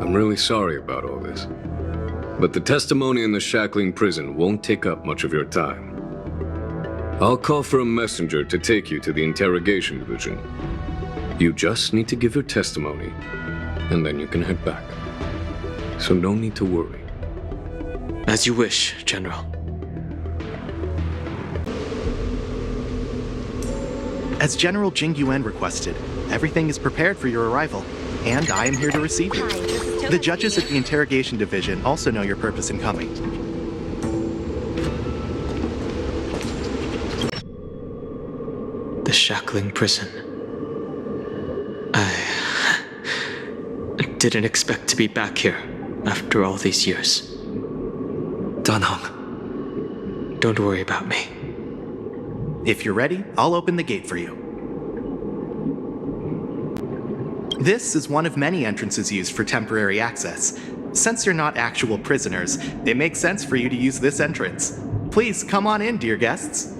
I'm really sorry about all this. But the testimony in the Shackling prison won't take up much of your time. I'll call for a messenger to take you to the interrogation division. You just need to give your testimony, and then you can head back. So no need to worry. As you wish, General. As General Jing Yuan requested, everything is prepared for your arrival, and I am here to receive you. The judges at the interrogation division also know your purpose in coming. The Shackling prison. I didn't expect to be back here after all these years. Danheng. Don't worry about me. If you're ready, I'll open the gate for you. This is one of many entrances used for temporary access. Since you're not actual prisoners, it makes sense for you to use this entrance. Please come on in, dear guests.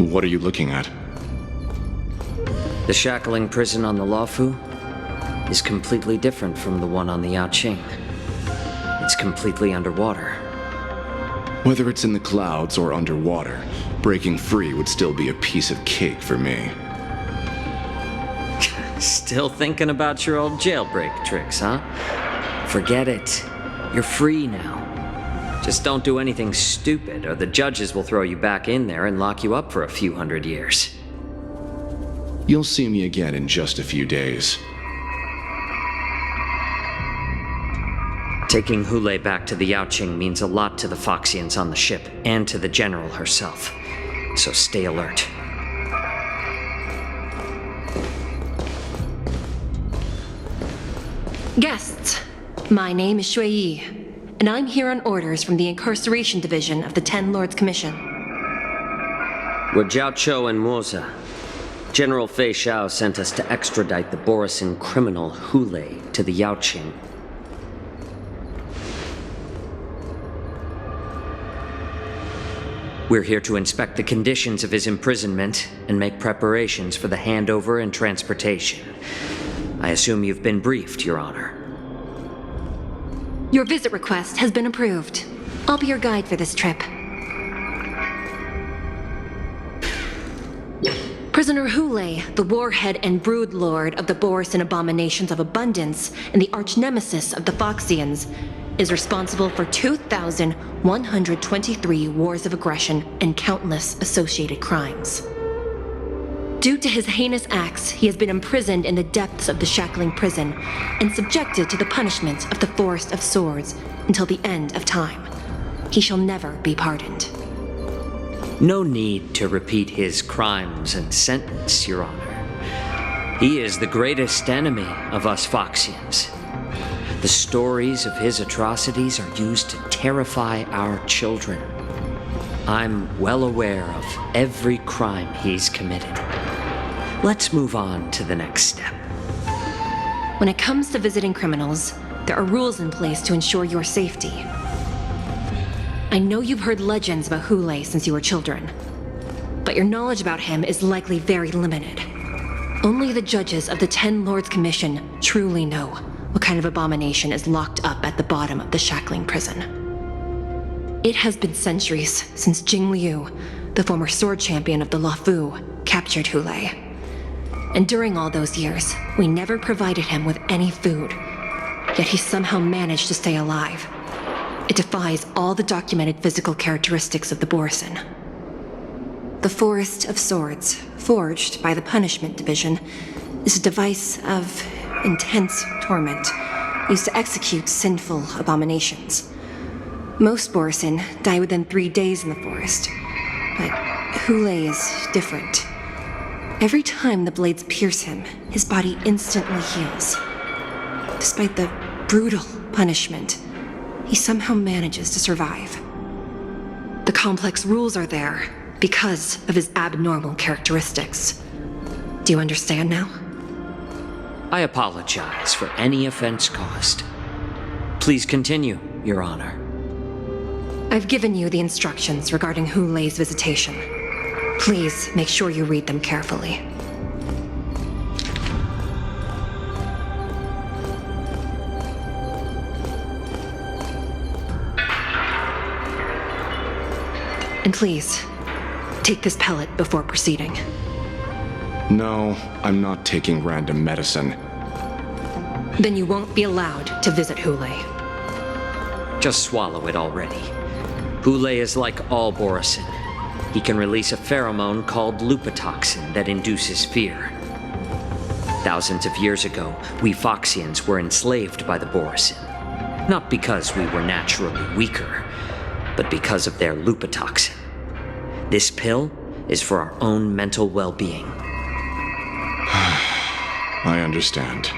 What are you looking at? The Shackling prison on the Luofu is completely different from the one on the Yaoqing. It's completely underwater. Whether it's in the clouds or underwater, breaking free would still be a piece of cake for me. Still thinking about your old jailbreak tricks, huh? Forget it. You're free now. Just don't do anything stupid, or the judges will throw you back in there and lock you up for a few hundred years. You'll see me again in just a few days. Taking Hule back to the Yaoqing means a lot to the Foxians on the ship, and to the General herself. So stay alert. Guests, my name is Shui Yi, and I'm here on orders from the Incarceration Division of the Ten Lords Commission. We're Jiao Chou and Moza. General Fei Xiao sent us to extradite the Borisin criminal Hule to the Yaoqing. We're here to inspect the conditions of his imprisonment and make preparations for the handover and transportation. I assume you've been briefed, Your Honor. Your visit request has been approved. I'll be your guide for this trip. Prisoner Hule, the warhead and brood lord of the Borisin abominations of abundance and the arch-nemesis of the Foxians, is responsible for 2,123 wars of aggression and countless associated crimes. Due to his heinous acts, he has been imprisoned in the depths of the Shackling prison and subjected to the punishment of the Forest of Swords until the end of time. He shall never be pardoned. No need to repeat his crimes and sentence, Your Honor. He is the greatest enemy of us Foxians. The stories of his atrocities are used to terrify our children. I'm well aware of every crime he's committed. Let's move on to the next step. When it comes to visiting criminals, there are rules in place to ensure your safety. I know you've heard legends about Hule since you were children, but your knowledge about him is likely very limited. Only the judges of the Ten Lords Commission truly know what kind of abomination is locked up at the bottom of the Shackling prison. It has been centuries since Jing Liu, the former sword champion of the Luofu, captured Hule. And during all those years, we never provided him with any food. yet he somehow managed to stay alive. It defies all the documented physical characteristics of the Borison. The Forest of Swords, forged by the Punishment Division, is a device of intense torment, used to execute sinful abominations. Most Borison die within 3 days in the forest, but Hule is different. Every time the blades pierce him, his body instantly heals. Despite the brutal punishment, he somehow manages to survive. The complex rules are there because of his abnormal characteristics. Do you understand now? I apologize for any offense caused. Please continue, Your Honor. I've given you the instructions regarding Hulei's visitation. Please make sure you read them carefully. And please, take this pellet before proceeding. No, I'm not taking random medicine. Then you won't be allowed to visit Hule. Just swallow it already. Hule is like all Borison. He can release a pheromone called lupatoxin that induces fear. Thousands of years ago, we Foxians were enslaved by the Borison. Not because we were naturally weaker, but because of their lupatoxin. This pill is for our own mental well-being. I understand.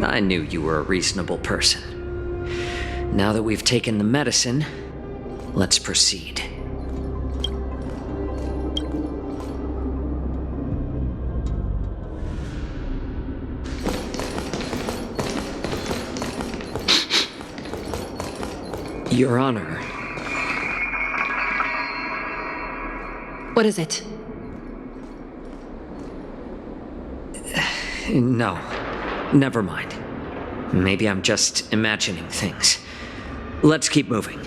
I knew you were a reasonable person. Now that we've taken the medicine, let's proceed. Your Honor. What is it? No, never mind. Maybe I'm just imagining things. Let's keep moving.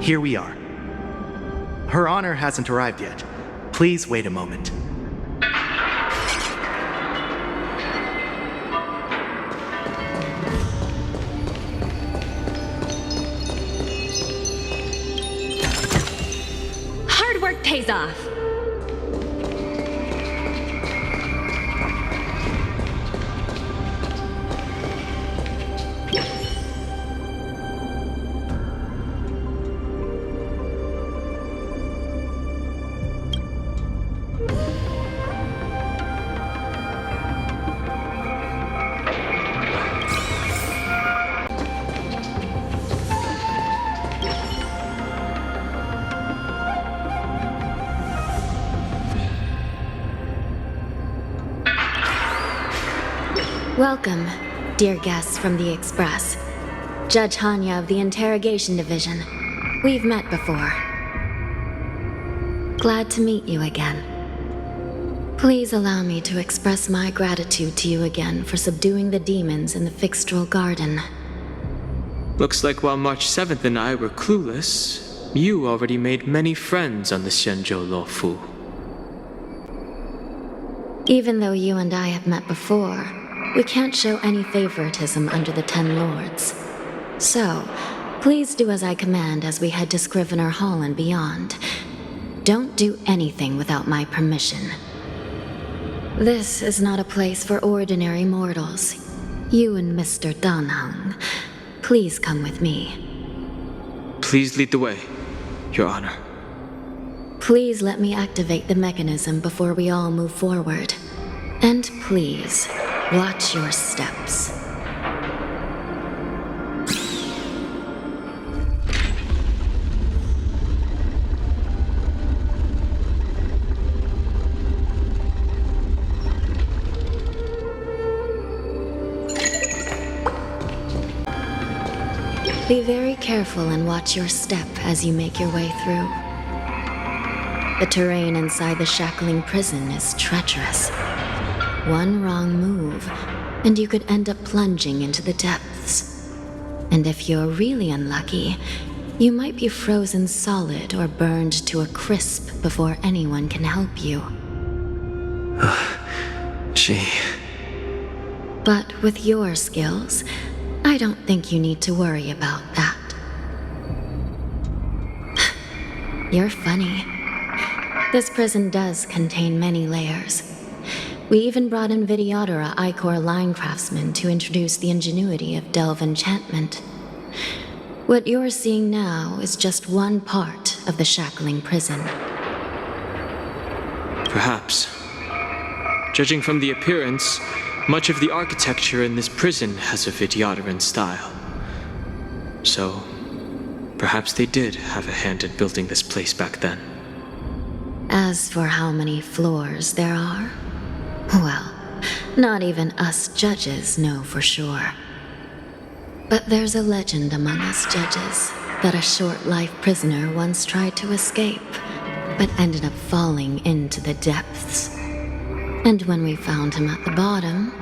Here we are. Her Honor hasn't arrived yet. Please wait a moment. Hard work pays off. Welcome, dear guests from the Express. Judge Hanya of the Interrogation Division. We've met before. Glad to meet you again. Please allow me to express my gratitude to you again for subduing the demons in the Fixtral Garden. Looks like while March 7th and I were clueless, you already made many friends on the Shenzhou Luofu. Even though you and I have met before, we can't show any favoritism under the Ten Lords. So, please do as I command as we head to Scrivener Hall and beyond. Don't do anything without my permission. This is not a place for ordinary mortals. You and Mr. Danheng, please come with me. Please lead the way, Your Honor. Please let me activate the mechanism before we all move forward. And please, watch your steps. Be very careful and watch your step as you make your way through. The terrain inside the Shackling prison is treacherous. One wrong move, and you could end up plunging into the depths. And if you're really unlucky, you might be frozen solid or burned to a crisp before anyone can help you. Gee. But with your skills, I don't think you need to worry about that. You're funny. This prison does contain many layers. We even brought in Videodora Icor line craftsmen to introduce the ingenuity of delve enchantment. What you're seeing now is just one part of the Shackling prison. Perhaps. Judging from the appearance, much of the architecture in this prison has a Vidyadoran style. So, perhaps they did have a hand in building this place back then. As for how many floors there are, well, not even us judges know for sure. But there's a legend among us judges that a short-life prisoner once tried to escape, but ended up falling into the depths. And when we found him at the bottom,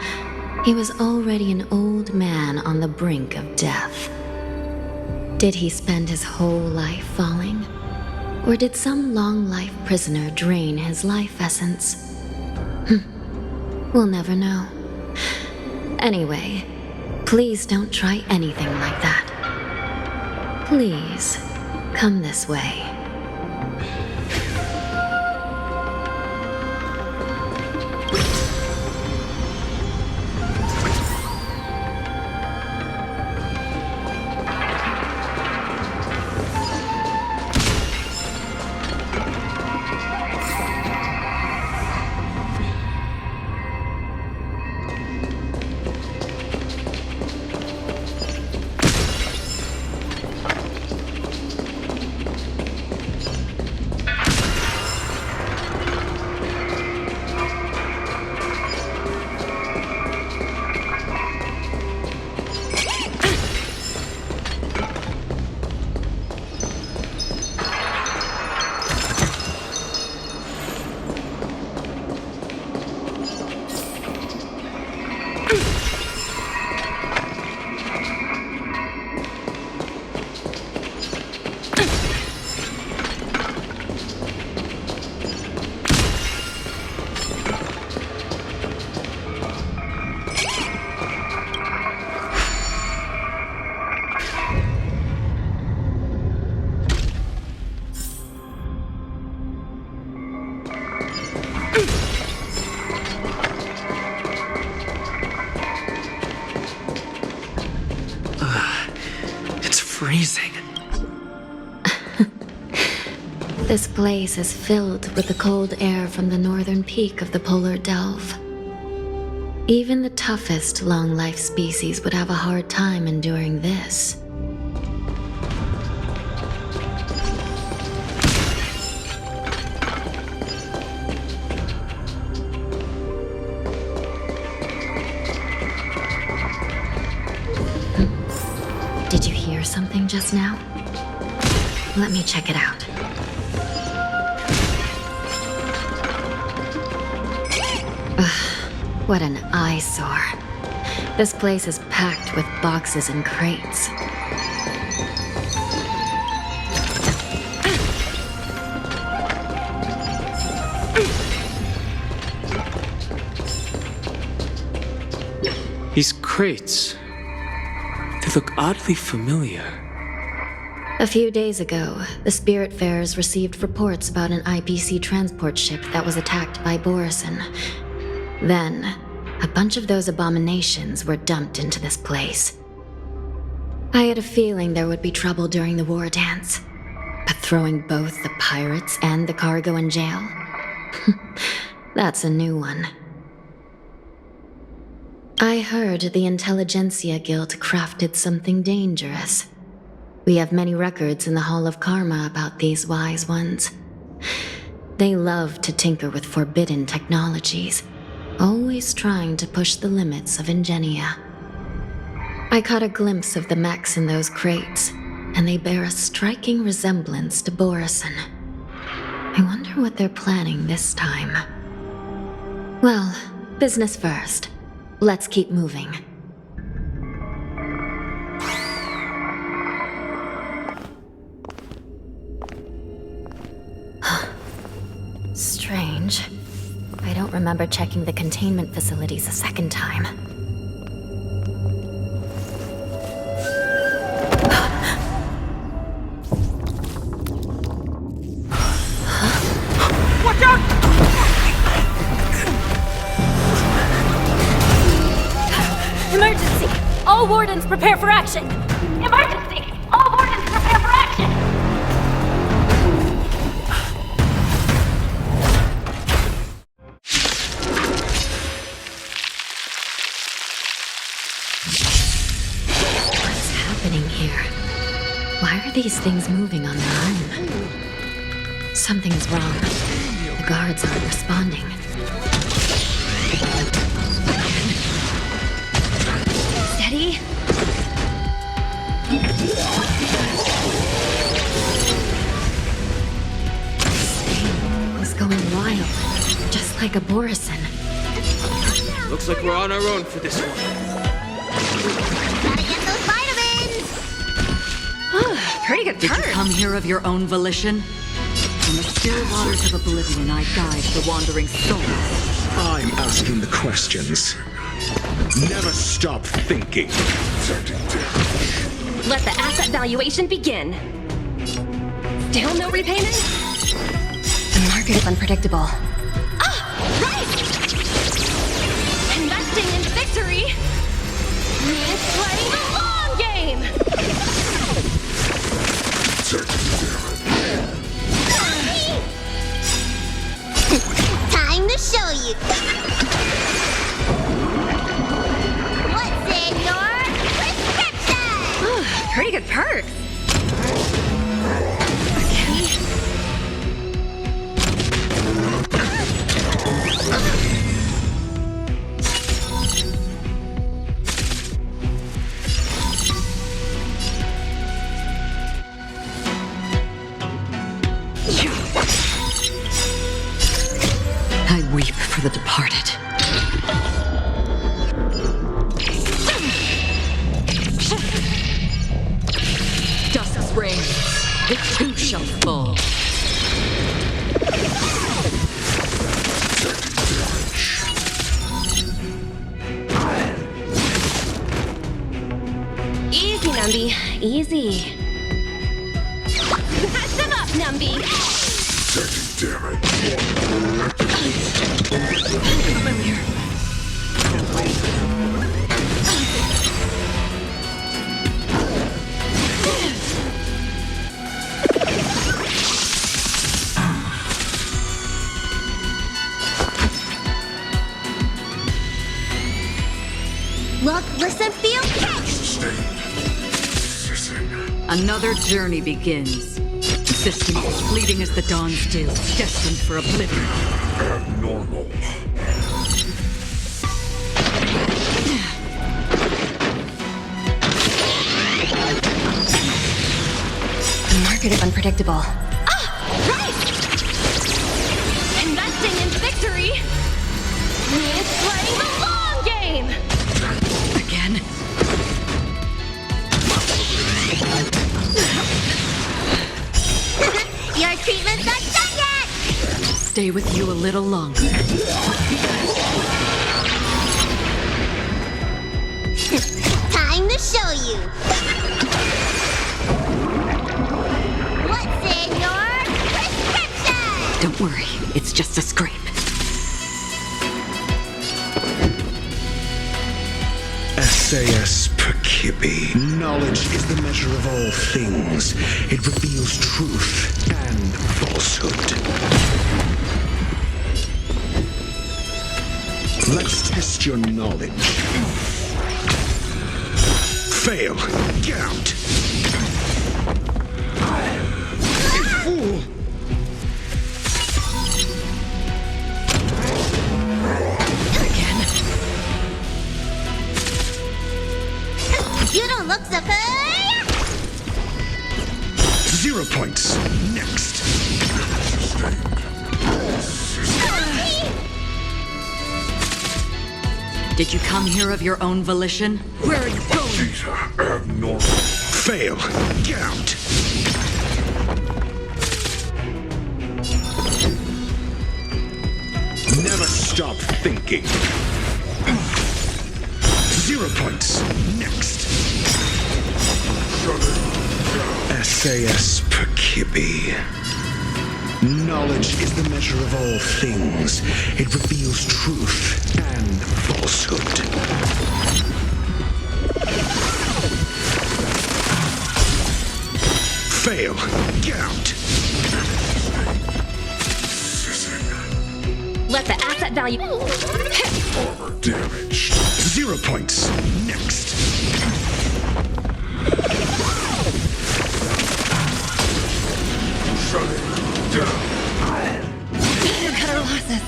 he was already an old man on the brink of death. Did he spend his whole life falling? Or did some long-life prisoner drain his life essence? We'll never know. Anyway, please don't try anything like that. Please, come this way. Freezing. This place is filled with the cold air from the northern peak of the polar delve. Even the toughest long-life species would have a hard time enduring this. Did you hear something just now? Let me check it out. Ugh, what an eyesore. This place is packed with boxes and crates. These crates, they look oddly familiar. A few days ago, the Spiritfarers received reports about an IPC transport ship that was attacked by Borison. Then, a bunch of those abominations were dumped into this place. I had a feeling there would be trouble during the war dance, but throwing both the pirates and the cargo in jail? That's a new one. I heard the Intelligentsia Guild crafted something dangerous. We have many records in the Hall of Karma about these wise ones. They love to tinker with forbidden technologies, always trying to push the limits of Ingenia. I caught a glimpse of the mechs in those crates, and they bear a striking resemblance to Borison. I wonder what they're planning this time. Well, business first. Let's keep moving. remember checking the containment facilities a second time. Watch out! Emergency! All wardens prepare for action! Emergency! All wardens prepare for action! What's happening here? Why are these things moving on their own? Something's wrong. The guards aren't responding. Steady. It's going wild, just like a Borison. Looks like we're on our own for this one. Gotta get those vitamins! Pretty good Did you turn. come here of your own volition? From the still waters of oblivion, I guide the wandering souls. I'm asking the questions. Never stop thinking. Let the asset valuation begin. Still no repayment? The market is unpredictable. Ah, right! Investing in victory means playing the long game! Time to show you! What's in your prescription? Pretty good perks. I weep for the departed. Dusk's reign, it too shall fall. Easy, Numby. Easy. Match them up, Numby. Look, listen, feel, catch! Another journey begins. Existence as fleeting as the dawn still, destined for oblivion. Abnormal. The market is unpredictable. Ah, right! Investing in victory means playing the long game! Again? Your treatment's not done yet! Stay with you a little longer. Time to show you! What's in your prescription? Don't worry, it's just a scrape. SAS Perkibi. Knowledge is the measure of all things. It reveals truth and falsehood. Let's test your knowledge. Fail. Get out. Fool. You don't look so good! 0 points. Next. Did you come here of your own volition? Where are you going? Abnormal. Fail. Get out. Never stop. Stop thinking. 0 points. Next. SAS Perkibi. Knowledge is the measure of all things. It reveals truth and falsehood. Fail. Get out. Let the asset value... Armor damage. 0 points. Next. Shut it down. Cut our losses.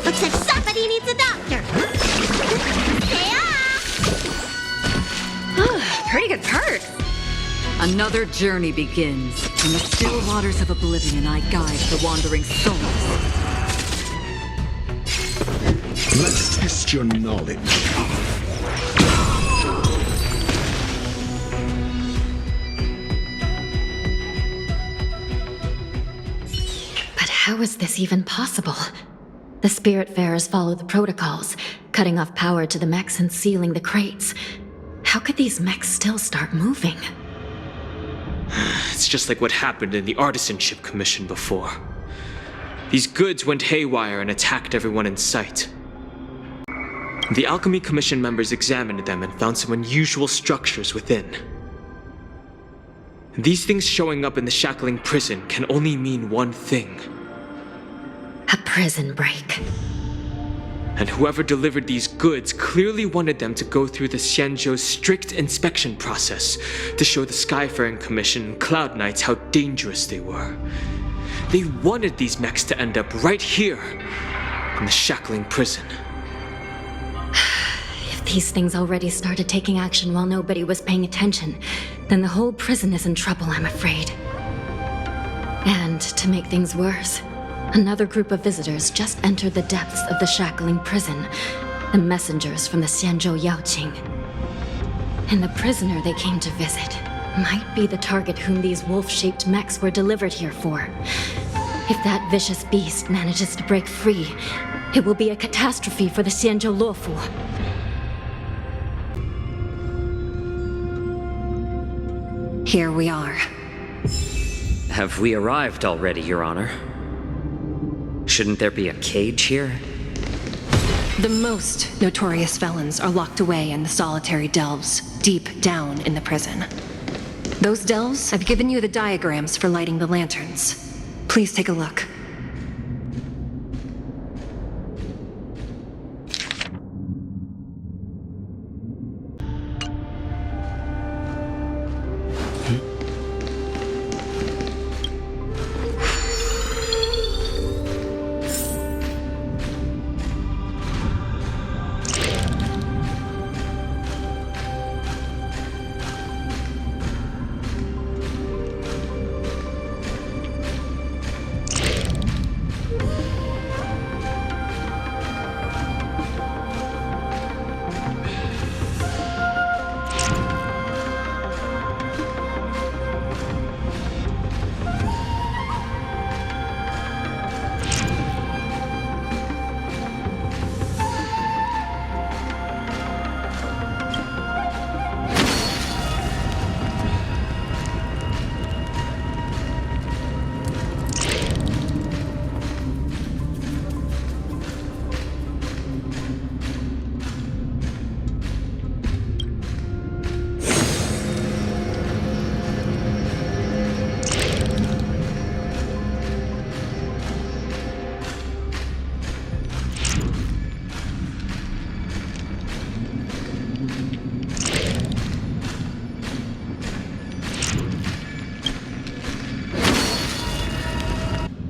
Looks like somebody needs a doctor. Pretty good perk. Another journey begins. In the still waters of oblivion, I guide the wandering souls. Let's test your knowledge. But how is this even possible? The Spiritfarers follow the protocols, cutting off power to the mechs and sealing the crates. How could these mechs still start moving? It's just like what happened in the Artisanship Commission before. These goods went haywire and attacked everyone in sight. The Alchemy Commission members examined them and found some unusual structures within. These things showing up in the Shackling prison can only mean one thing. A prison break. And whoever delivered these goods clearly wanted them to go through the Xianzhou's strict inspection process to show the Skyfaring Commission and Cloud Knights how dangerous they were. They wanted these mechs to end up right here, in the Shackling prison. If these things already started taking action while nobody was paying attention, then the whole prison is in trouble, I'm afraid. And to make things worse, another group of visitors just entered the depths of the Shackling prison, the messengers from the Xianzhou Yaoqing. And the prisoner they came to visit might be the target whom these wolf-shaped mechs were delivered here for. If that vicious beast manages to break free, it will be a catastrophe for the Xianzhou Luofu. Here we are. Have we arrived already, Your Honor? Shouldn't there be a cage here? The most notorious felons are locked away in the solitary delves, deep down in the prison. Those delves, I've given you the diagrams for lighting the lanterns. Please take a look.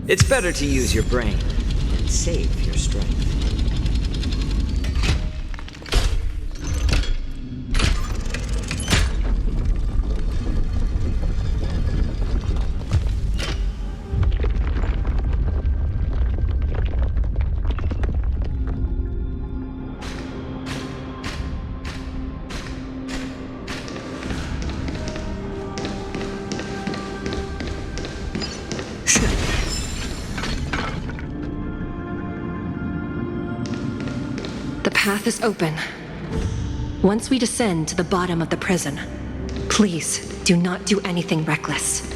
It's better to use your brain and save your strength. path is open. Once we descend to the bottom of the prison, please do not do anything reckless.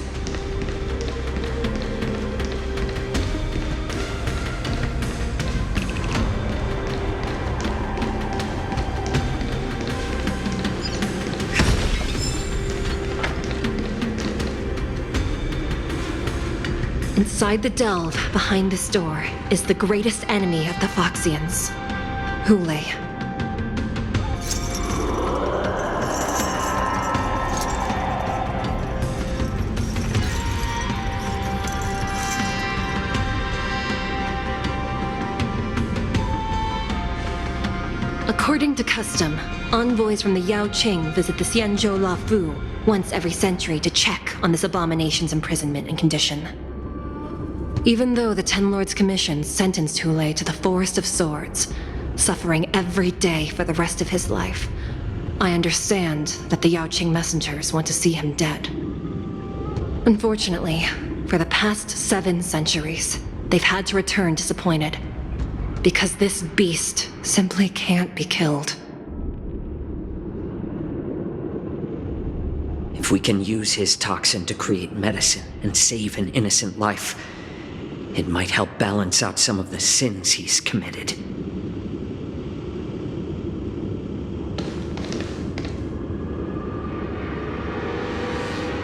Inside the delve, behind this door, is the greatest enemy of the Foxians, Hule. According to custom, envoys from the Yao Qing visit the Xianzhou La Fu once every century to check on this abomination's imprisonment and condition. Even though the Ten Lords' Commission sentenced Hule to the Forest of Swords, suffering every day for the rest of his life, I understand that the Yao Qing messengers want to see him dead. Unfortunately, for the past 7 centuries, they've had to return disappointed, because this beast simply can't be killed. If we can use his toxin to create medicine and save an innocent life, it might help balance out some of the sins he's committed.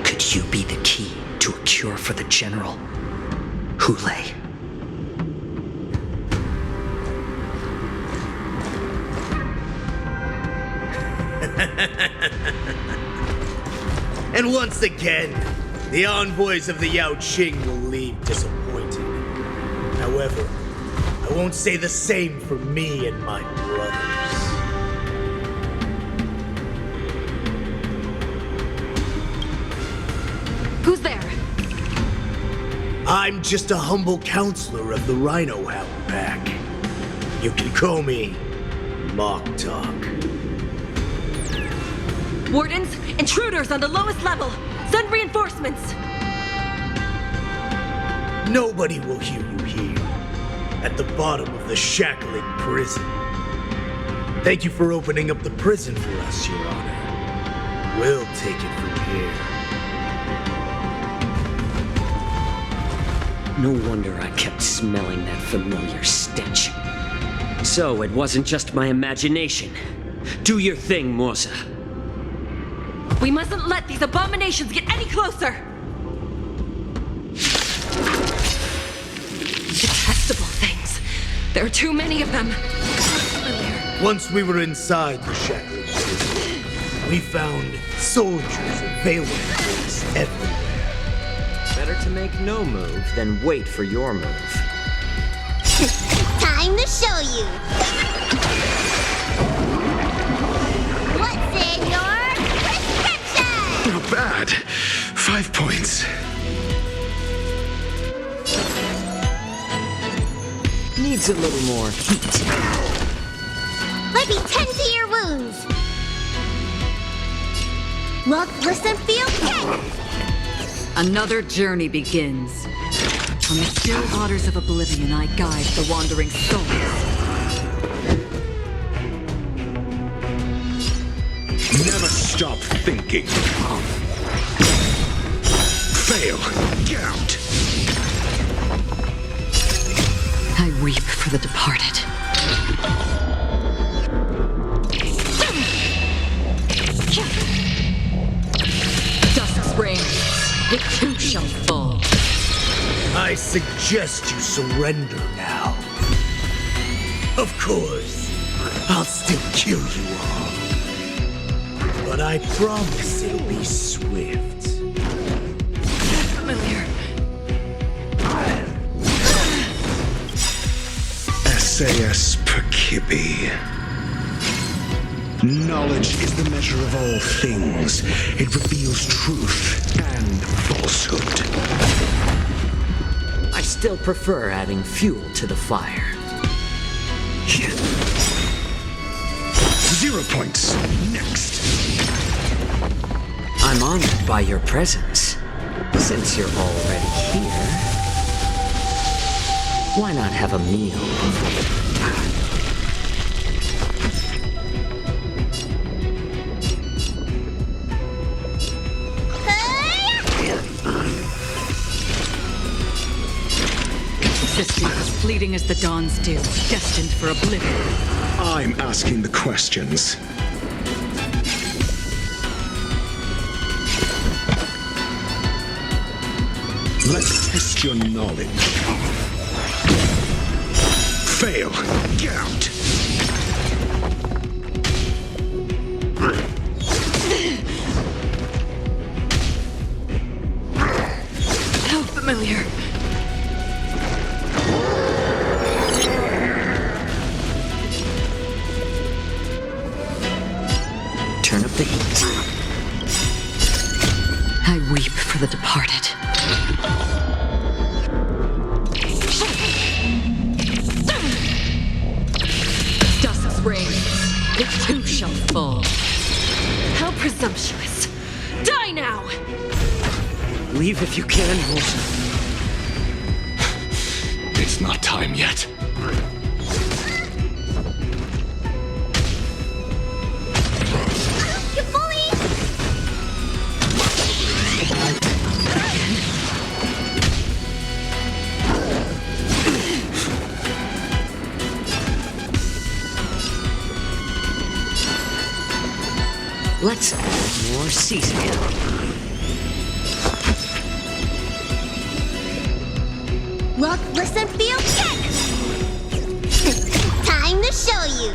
Could you be the key to a cure for the General, Hule? And once again, the envoys of the Yao Qing will leave disappointed. However, I won't say the same for me and my brothers. Who's there? I'm just a humble counselor of the Rhino Hound Pack. You can call me Mock Talk. Wardens, intruders on the lowest level! Send reinforcements! Nobody will hear you here, at the bottom of the Shackling prison. Thank you for opening up the prison for us, Your Honor. We'll take it from here. No wonder I kept smelling that familiar stench. So it wasn't just my imagination. Do your thing, Morza. We mustn't let these abominations get any closer! Detestable things. There are too many of them. Once we were inside the Shackling prison, we found soldiers and Valence everywhere. Better to make no move than wait for your move. Time to show you. What's in your prescription? Not bad. 5 points. Needs a little more heat. Let me tend to your wounds. Look, listen, feel, kick! Another journey begins. On the still waters of oblivion, I guide the wandering souls. Never stop thinking. Fail. Get out. I weep for the departed. Dusk's reign, it too shall fall. I suggest you surrender now. Of course, I'll still kill you all. But I promise it'll be swift. Familiar. SAS Perkibi. Knowledge is the measure of all things. It reveals truth and falsehood. I still prefer adding fuel to the fire. 0 points. Next. I'm honored by your presence. Since you're already here, why not have a meal? fleeting as the dawn's dew, destined for oblivion. I'm asking the questions. Let's test your knowledge. Fail. Get out. How familiar. Turn up the heat. I weep for the departed. Dusk's reign, it too shall fall. How presumptuous. Die now! Leave if you can, Wilson. It's not time yet. You bully! Let's add more seasoning. Look, listen, feel, check! Time to show you.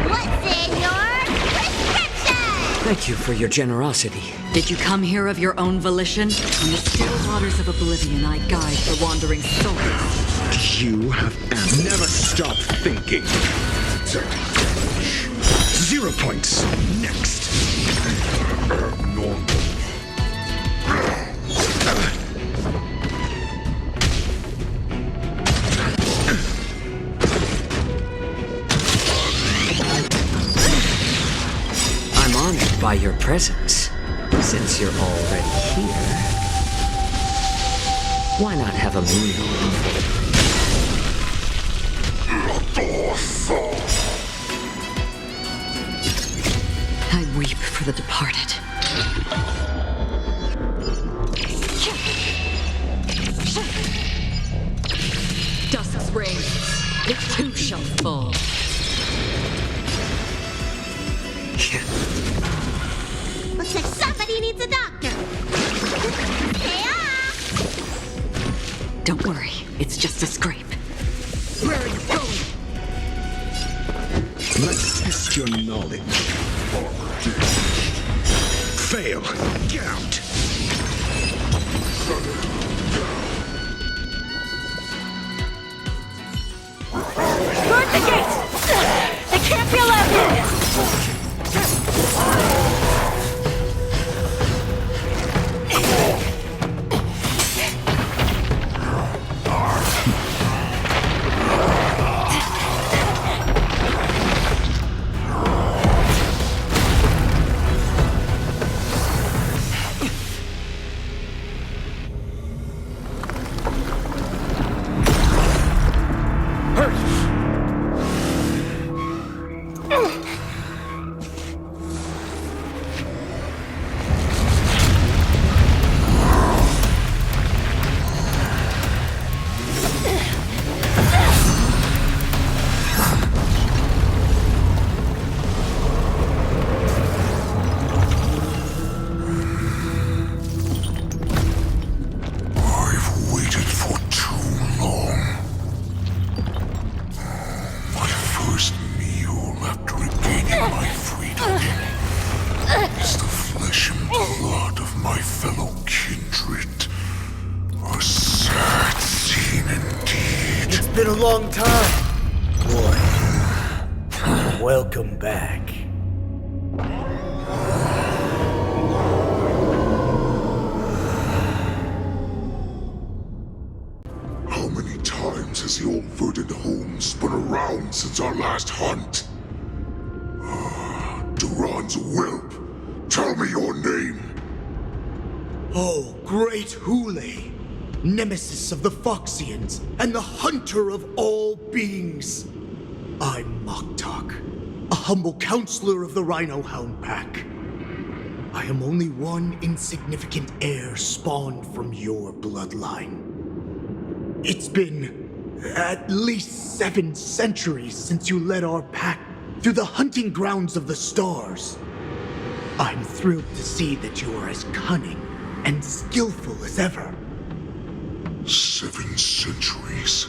What's in your prescription? Thank you for your generosity. Did you come here of your own volition? In the still waters of oblivion, I guide the wandering souls. You have never stop thinking. 0 points. Next. Normal. I'm honored by your presence. Since you're already here, why not have a meal? I weep for the departed. Dusk's reign, it too shall fall. Looks like somebody needs a doctor. Don't worry, it's just a scrape. Where are you going? Let's test your knowledge. Fail. Get out. Guard the gates! They can't be allowed in! Been a long time, boy. Welcome back. How many times has the old verdant home spun around since our last hunt? Duran's whelp. Tell me your name. Oh, great Hule, nemesis of the Foxians and the hunter of all beings. I'm Moktok, a humble counselor of the Rhino Hound Pack. I am only one insignificant heir spawned from your bloodline. It's been at least 7 centuries since you led our pack through the hunting grounds of the stars. I'm thrilled to see that you are as cunning and skillful as ever. 7 centuries.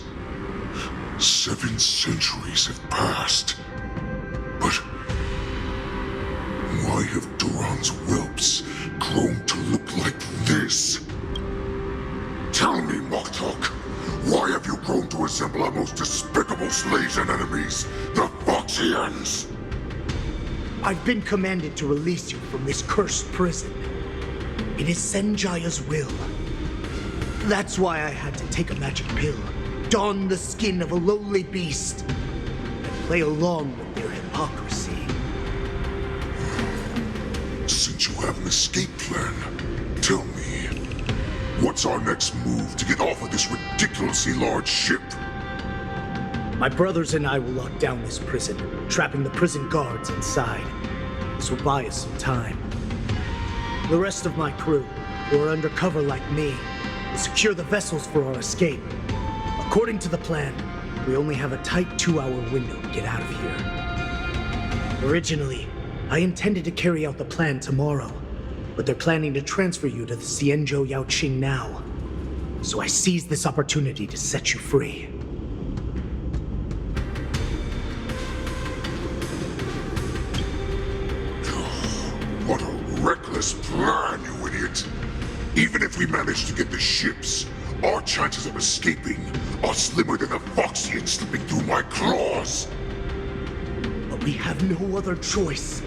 7 centuries have passed. But why have Duran's whelps grown to look like this? Tell me, Moktok, why have you grown to resemble our most despicable slaves and enemies, the Foxians? I've been commanded to release you from this cursed prison. It is Senjaya's will. That's why I had to take a magic pill, don the skin of a lowly beast, and play along with their hypocrisy. Since you have an escape plan, tell me, what's our next move to get off of this ridiculously large ship? My brothers and I will lock down this prison, trapping the prison guards inside. This will buy us some time. The rest of my crew, who are undercover like me, will secure the vessels for our escape. According to the plan, we only have a tight 2-hour window to get out of here. Originally, I intended to carry out the plan tomorrow, but they're planning to transfer you to the Xianzhou Yaoqing now. So I seized this opportunity to set you free. What a reckless plan, you idiot! Even if we manage to get the ships, our chances of escaping are slimmer than a Foxian slipping through my claws! But we have no other choice.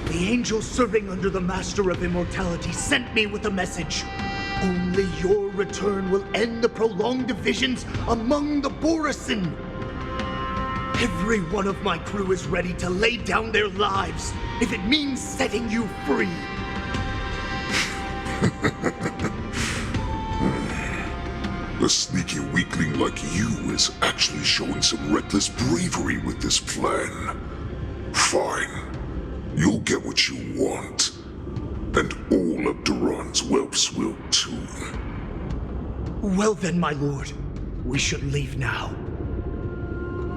The angel serving under the Master of Immortality sent me with a message. Only your return will end the prolonged divisions among the Borisin. Every one of my crew is ready to lay down their lives if it means setting you free. A sneaky weakling like you is actually showing some reckless bravery with this plan. Fine. You'll get what you want. And all of Duran's whelps will too. Well then, my lord. We should leave now.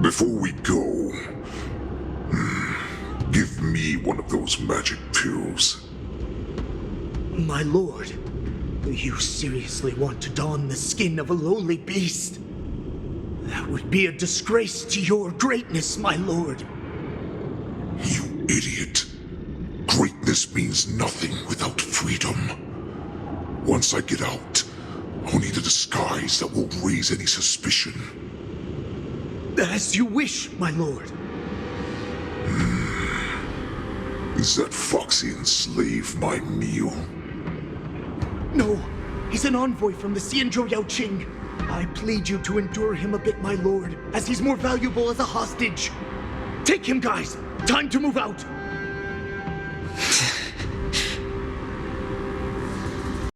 Before we go, give me one of those magic pills. My lord, do you seriously want to don the skin of a lowly beast? That would be a disgrace to your greatness, my lord. You idiot. Greatness means nothing without freedom. Once I get out, I'll need a disguise that won't raise any suspicion. As you wish, my lord. Is that Foxian slave my meal? No, he's an envoy from the Xianzhou Yaoqing. I plead you to endure him a bit, my lord, as he's more valuable as a hostage. Take him, guys! Time to move out!